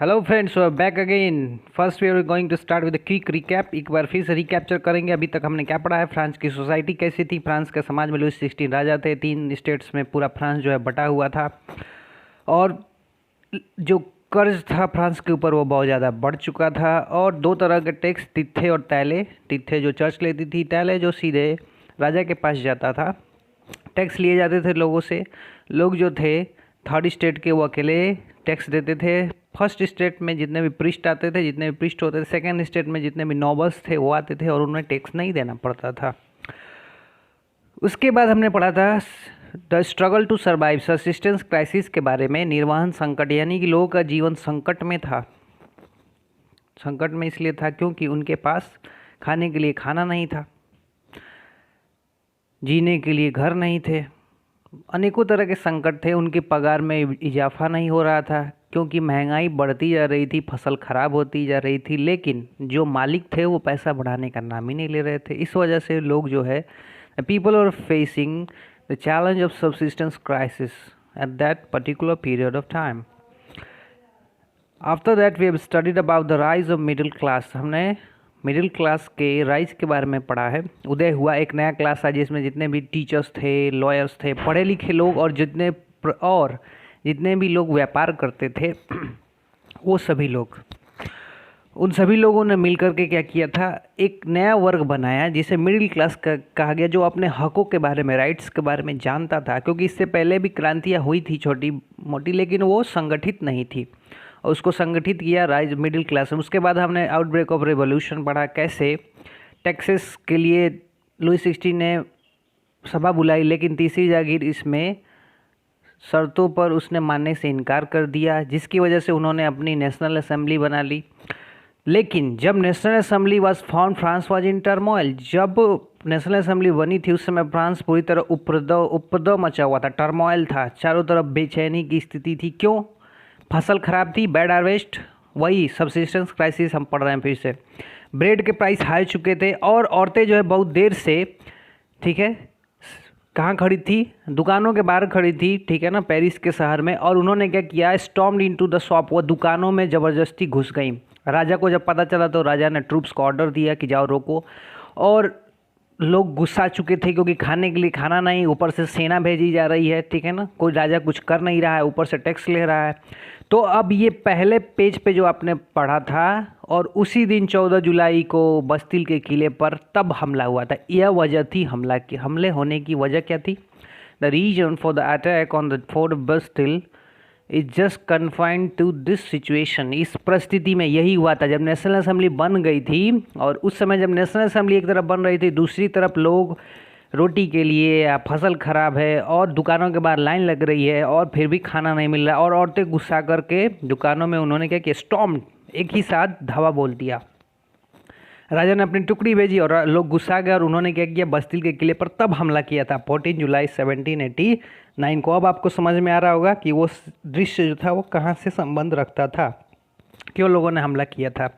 Hello friends, back again. First we are going to start with quick recap. एक बार फिर से recapture करेंगे अभी तक हमने क्या पढ़ा है। फ्रांस की सोसाइटी कैसी थी, फ्रांस के समाज में लुई 16 राजा थे, 3 स्टेट्स में पूरा फ्रांस जो है बटा हुआ था, और जो कर्ज था फ्रांस के ऊपर वो बहुत ज़्यादा बढ़ चुका था। और दो तरह के टैक्स, तिथे और तैले। तिथे जो चर्च लेती थी, तैले जो सीधे राजा के पास जाता था। टैक्स लिए जाते थे लोगों से। लोग जो थे थर्ड स्टेट के वो अकेले टैक्स देते थे। फर्स्ट स्टेट में जितने भी प्रिस्ट आते थे, जितने भी प्रिस्ट होते थे, सेकंड स्टेट में जितने भी नॉबल्स थे वो आते थे और उन्हें टैक्स नहीं देना पड़ता था। उसके बाद हमने पढ़ा था the struggle to survive, subsistence crisis के बारे में। निर्वाहन संकट, यानी कि लोगों का जीवन संकट में था। संकट में इसलिए था क्योंकि उनके पास खाने के लिए खाना नहीं था, जीने के लिए घर नहीं थे, अनेकों तरह के संकट थे। उनके पगार में इजाफा नहीं हो रहा था क्योंकि महंगाई बढ़ती जा रही थी, फसल खराब होती जा रही थी, लेकिन जो मालिक थे वो पैसा बढ़ाने का नाम ही नहीं ले रहे थे। इस वजह से लोग जो है, people are facing the challenge of subsistence crisis at that particular period of time. After that we have studied about the rise of middle class. हमने मिडिल क्लास के राइज के बारे में पढ़ा है। उदय हुआ एक नया क्लास था जिसमें जितने भी टीचर्स थे, लॉयर्स थे, पढ़े लिखे लोग, और जितने भी लोग व्यापार करते थे वो सभी लोग, उन सभी लोगों ने मिलकर के क्या किया था, एक नया वर्ग बनाया जिसे मिडिल क्लास कहा गया, जो अपने हकों के बारे में, राइट्स के बारे में जानता था। क्योंकि इससे पहले भी क्रांतियाँ हुई थी छोटी मोटी, लेकिन वो संगठित नहीं थी, और उसको संगठित किया राइज मिडिल क्लास में। उसके बाद हमने आउटब्रेक ऑफ रेवोल्यूशन पढ़ा, कैसे टैक्सेस के लिए लुई 16 ने सभा बुलाई, लेकिन तीसरी जागीर इसमें शर्तों पर उसने मानने से इनकार कर दिया, जिसकी वजह से उन्होंने अपनी नेशनल असेंबली बना ली। लेकिन जब national assembly was form, France was in turmoil. जब नेशनल असेंबली बनी थी उस समय फ्रांस पूरी तरह उपद्रव मचा हुआ था, टर्मोइल था, चारों तरफ बेचैनी की स्थिति थी। क्यों? फसल खराब थी, बैड हार्वेस्ट, वही सबसिस्टेंस क्राइसिस हम पढ़ रहे हैं फिर से। ब्रेड के प्राइस हाई चुके थे, और औरतें जो है बहुत देर से, ठीक है, कहाँ खड़ी थी? दुकानों के बाहर खड़ी थी, ठीक है ना, पेरिस के शहर में। और उन्होंने क्या किया, स्टॉर्म्ड इनटू द शॉप, वो दुकानों में ज़बरदस्ती घुस गई। राजा को जब पता चला तो राजा ने ट्रूप्स को ऑर्डर दिया कि जाओ रोको। और लोग गुस्सा चुके थे क्योंकि खाने के लिए खाना नहीं, ऊपर से सेना भेजी जा रही है, ठीक है ना, कोई राजा कुछ कर नहीं रहा है, ऊपर से टैक्स ले रहा है। तो अब ये पहले पेज पे जो आपने पढ़ा था, और उसी दिन 14 जुलाई को बस्तिल के किले पर तब हमला हुआ था। यह वजह थी हमले होने की वजह क्या थी? The reason for the attack on the fort Bastille is just confined to this situation. इस परिस्थिति में यही हुआ था जब नेशनल असेंबली बन गई थी, और उस समय जब नेशनल असेंबली एक तरफ बन रही थी, दूसरी तरफ लोग रोटी के लिए, या फसल खराब है और दुकानों के बाहर लाइन लग रही है और फिर भी खाना नहीं मिल रहा, और औरतें गुस्सा करके दुकानों में उन्होंने क्या किया, स्टॉर्म, एक ही साथ धावा बोल दिया। राजा ने अपनी टुकड़ी भेजी और लोग गुस्सा गए, और उन्होंने क्या किया, बस्तिल के किले पर तब हमला किया था 14 जुलाई 1789 को। अब आपको समझ में आ रहा होगा कि वो दृश्य जो था वो कहाँ से संबंध रखता था, क्यों लोगों ने हमला किया था।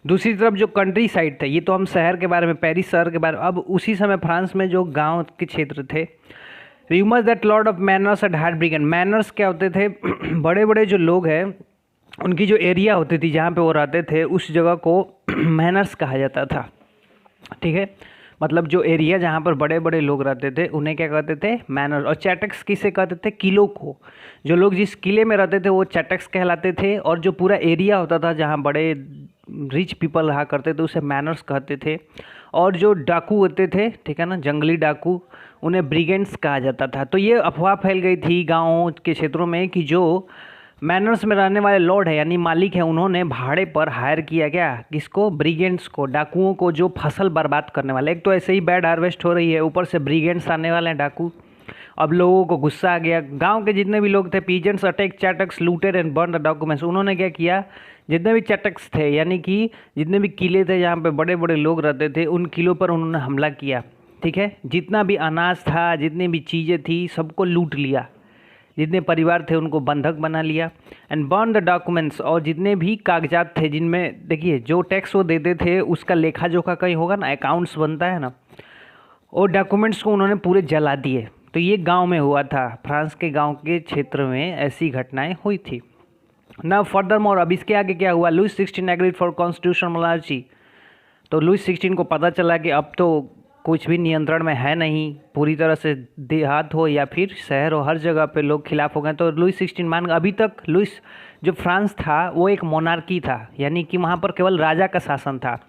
दूसरी तरफ जो कंट्री साइड थे, ये तो हम शहर के बारे में, पेरिस शहर के बारे में। अब उसी समय फ्रांस में जो गांव के क्षेत्र थे, rumours that lord of manors at had begun. Manors क्या होते थे? बड़े बड़े जो लोग हैं उनकी जो एरिया होती थी जहाँ पे वो रहते थे, उस जगह को मैनर्स कहा जाता था, ठीक है। मतलब जो एरिया जहाँ पर बड़े बड़े लोग रहते थे उन्हें क्या कहते थे, मैनर्स। और चैटक्स किसे कहते थे? किलों को। जो लोग जिस किले में रहते थे वो चैटक्स कहलाते थे, और जो पूरा एरिया होता था जहाँ बड़े रिच पीपल रहा करते थे उसे मैनर्स कहते थे। और जो डाकू होते थे, ठीक है ना, जंगली डाकू, उन्हें ब्रिगेंड्स कहा जाता था। तो ये अफवाह फैल गई थी गाँव के क्षेत्रों में कि जो मैनर्स में रहने वाले लॉर्ड है, यानी मालिक है, उन्होंने भाड़े पर हायर किया क्या, किसको? ब्रिगेंड्स को, डाकुओं को, जो फसल बर्बाद करने वाले। एक तो ऐसे ही बैड हार्वेस्ट हो रही है, ऊपर से ब्रिगेंड्स आने वाले हैं, डाकू। अब लोगों को गुस्सा आ गया। गांव के जितने भी लोग थे, peasants attack chateaux, looted and burn the documents. उन्होंने क्या किया, जितने भी चैटक्स थे, यानी कि जितने भी किले थे जहाँ पे बड़े बड़े लोग रहते थे, उन किलों पर उन्होंने हमला किया, ठीक है। जितना भी अनाज था, जितनी भी चीज़ें थी, सबको लूट लिया। जितने परिवार थे उनको बंधक बना लिया। एंड बर्न द डॉक्यूमेंट्स, और जितने भी कागजात थे जिनमें, देखिए, जो टैक्स वो देते थे उसका लेखा जोखा कहीं होगा ना, अकाउंट्स बनता है ना, और डॉक्यूमेंट्स को उन्होंने पूरे जला दिए। तो ये गांव में हुआ था, फ्रांस के गांव के क्षेत्र में ऐसी घटनाएं हुई थी। ना फर्दर मोर, अब इसके आगे क्या हुआ, Louis 16 agreed for constitution monarchy. तो लुइस 16 को पता चला कि अब तो कुछ भी नियंत्रण में है नहीं, पूरी तरह से देहात हो या फिर शहर हो, हर जगह पे लोग खिलाफ हो गए। तो लुइस 16 मान, अभी तक लुइस जो फ्रांस था वो एक मोनार्की था, यानी कि वहाँ पर केवल राजा का शासन था।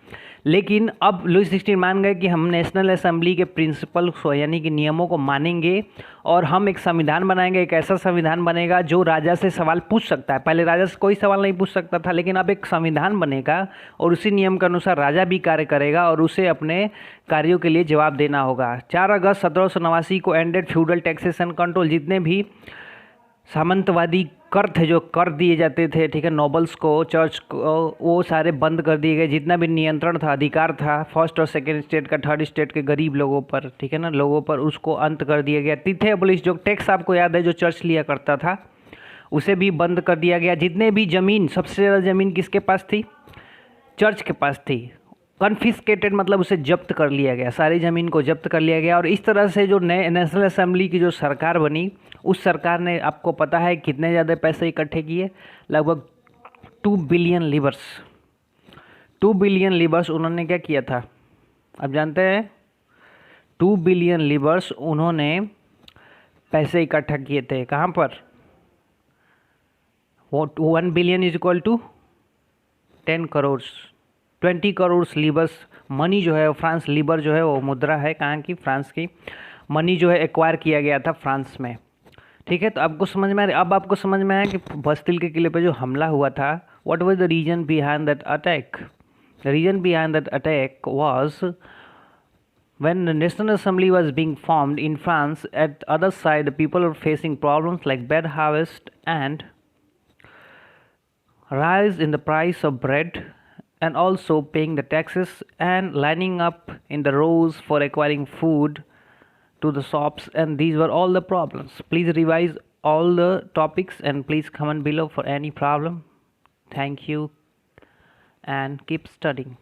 लेकिन अब लुइस 16 मान गए कि हम नेशनल असेंबली के प्रिंसिपल्स यानी कि नियमों को मानेंगे और हम एक संविधान बनाएंगे। एक ऐसा संविधान बनेगा जो राजा से सवाल पूछ सकता है। पहले राजा से कोई सवाल नहीं पूछ सकता था, लेकिन अब एक संविधान बनेगा और उसी नियम के अनुसार राजा भी कार्य करेगा और उसे अपने कार्यों के लिए जवाब देना होगा। 4 अगस्त 1789 को एंडेड फ्यूडल टैक्सेशन कंट्रोल। जितने भी सामंतवादी कर थे, जो कर दिए जाते थे, ठीक है, नोबल्स को, चर्च को, वो सारे बंद कर दिए गए। जितना भी नियंत्रण था, अधिकार था फर्स्ट और सेकंड स्टेट का, थर्ड स्टेट के गरीब लोगों पर, ठीक है ना, लोगों पर, उसको अंत कर दिया गया। तिथे एबोलिश, जो टैक्स आपको याद है जो चर्च लिया करता था, उसे भी बंद कर दिया गया। जितने भी ज़मीन, सबसे ज़्यादा ज़मीन किसके पास थी, चर्च के पास थी। कन्फिस्केटेड मतलब उसे जब्त कर लिया गया, सारी ज़मीन को जब्त कर लिया गया। और इस तरह से जो नए नेशनल असेंबली की जो सरकार बनी, उस सरकार ने, आपको पता है कितने ज़्यादा पैसे इकट्ठे किए, लगभग 2 बिलियन लीबर्स। 2 बिलियन लीबर्स उन्होंने क्या किया था, आप जानते हैं? 2 बिलियन लीबर्स उन्होंने पैसे इकट्ठा किए थे। कहाँ पर? वो 1 billion is equal to 10 crore, 20 crore livres money जो है, फ्रांस लीबर जो है वो मुद्रा है, कहाँ की, फ्रांस की मनी जो है एक्वायर किया गया था फ्रांस में। ठीक है, तो आपको समझ में अब आपको समझ में आया कि बस्तिल के किले पे जो हमला हुआ था, what was the reason behind that attack. The reason behind that attack was when the National Assembly was being formed in France. At the other side, the people were facing problems like bad harvest and rise in the price of bread, and also paying the taxes and lining up in the rows for acquiring food to the shops. And these were all the problems. Please revise all the topics and please comment below for any problem. Thank you and keep studying.